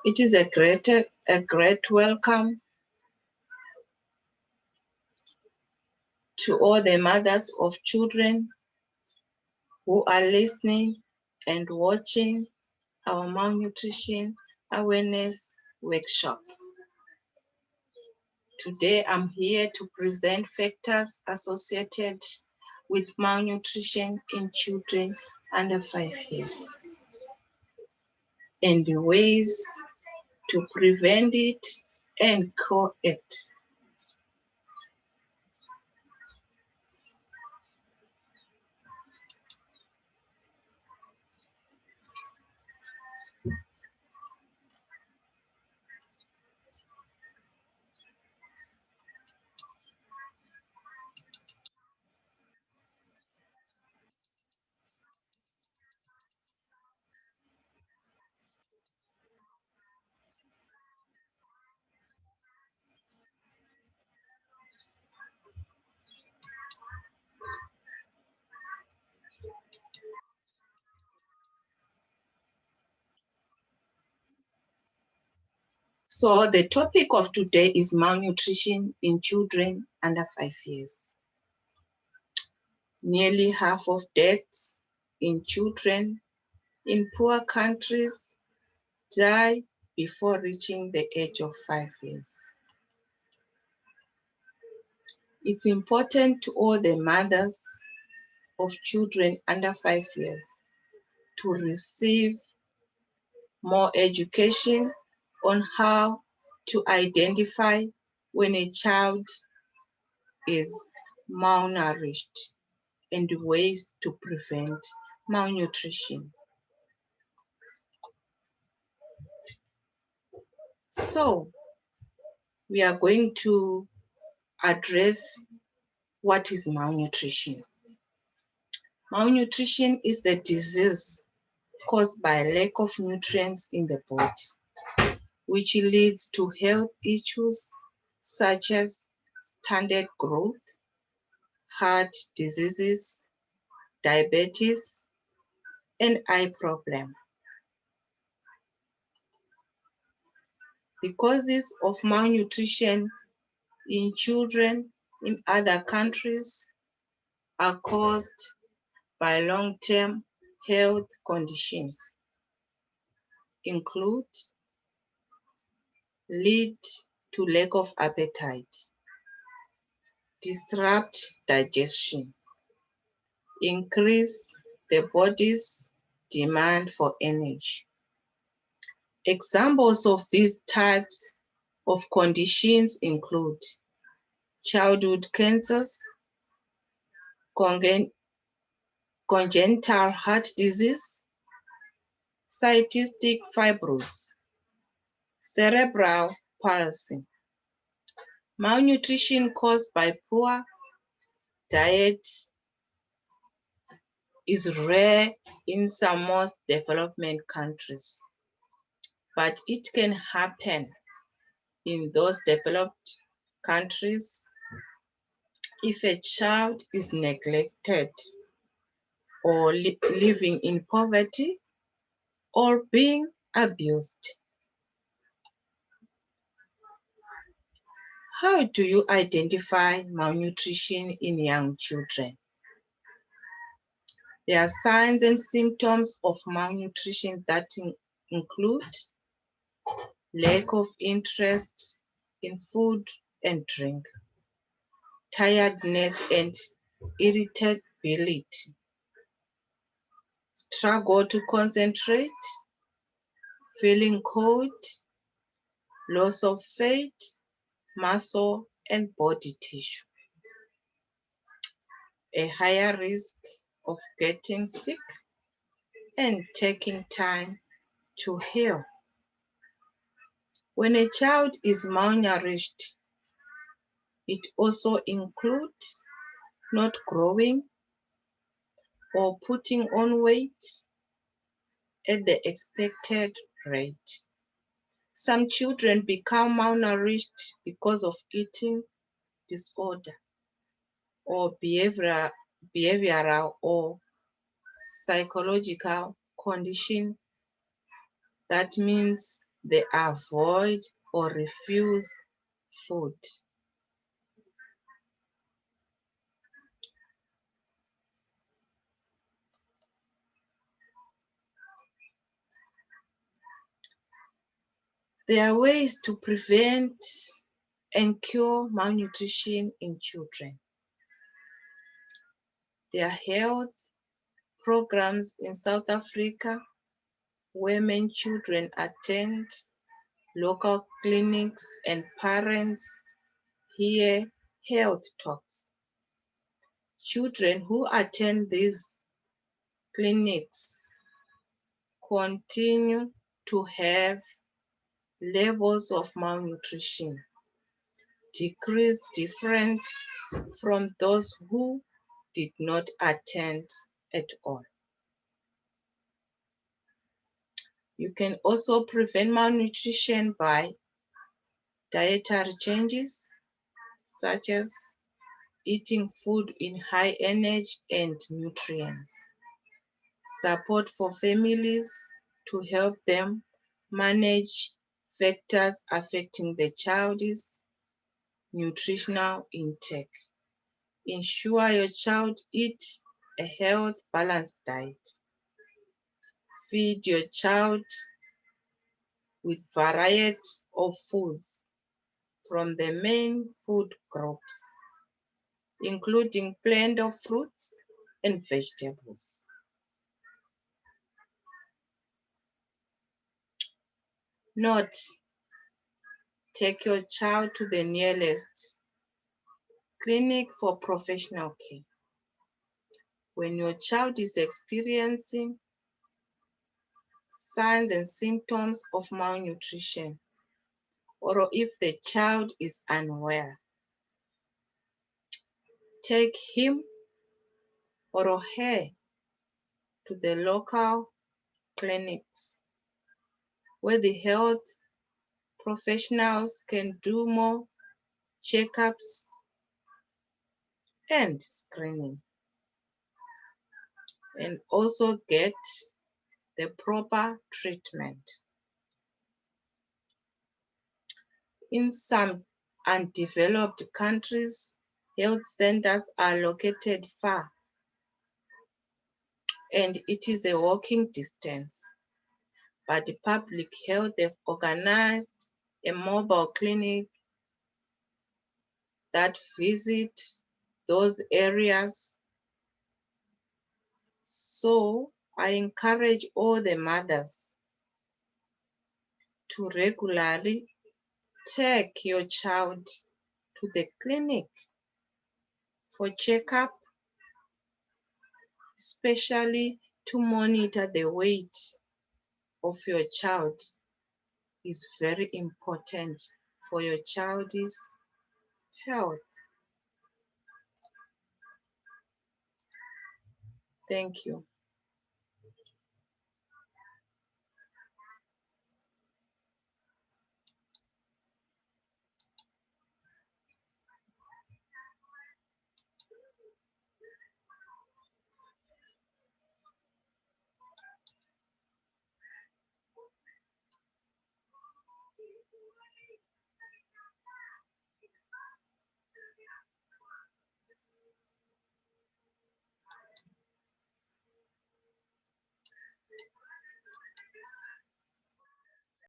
It is a great welcome to all the mothers of children who are listening and watching our malnutrition awareness workshop. Today, I'm here to present factors associated with malnutrition in children under 5 years and the ways to prevent it and cure it. So the topic of today is malnutrition in children under 5 years. Nearly half of deaths in children in poor countries die before reaching the age of 5 years. It's important to all the mothers of children under 5 years to receive more education on how to identify when a child is malnourished and ways to prevent malnutrition. So, we are going to address what is malnutrition. Malnutrition is the disease caused by lack of nutrients in the body, which leads to health issues such as stunted growth, heart diseases, diabetes, and eye problems. The causes of malnutrition in children in other countries are caused by long-term health conditions, include lead to lack of appetite, disrupt digestion, increase the body's demand for energy. Examples of these types of conditions include childhood cancers, congenital heart disease, cystic fibrosis, cerebral palsy. Malnutrition caused by poor diet is rare in some most development countries, but it can happen in those developed countries if a child is neglected or living in poverty or being abused. How do you identify malnutrition in young children? There are signs and symptoms of malnutrition that include lack of interest in food and drink, tiredness and irritability, struggle to concentrate, feeling cold, loss of fat, muscle, and body tissue, a higher risk of getting sick and taking time to heal. When a child is malnourished, it also includes not growing or putting on weight at the expected rate. Some children become malnourished because of eating disorder or behavioral or psychological condition. That means they avoid or refuse food. There are ways to prevent and cure malnutrition in children. There are health programs in South Africa where many children attend local clinics and parents hear health talks. Children who attend these clinics continue to have levels of malnutrition decrease different from those who did not attend at all. You can also prevent malnutrition by dietary changes, such as eating food in high energy and nutrients. Support for families to help them manage factors affecting the child's nutritional intake. Ensure your child eats a healthy, balanced diet. Feed your child with variety of foods from the main food groups, including plenty of fruits and vegetables. Note, take your child to the nearest clinic for professional care. When your child is experiencing signs and symptoms of malnutrition, or if the child is unwell, take him or her to the local clinics where the health professionals can do more checkups and screening, and also get the proper treatment. In some undeveloped countries, health centers are located far, and it is a walking distance. But the public health have organized a mobile clinic that visit those areas. So I encourage all the mothers to regularly take your child to the clinic for checkup, especially to monitor the weight of your child is very important for your child's health. Thank you.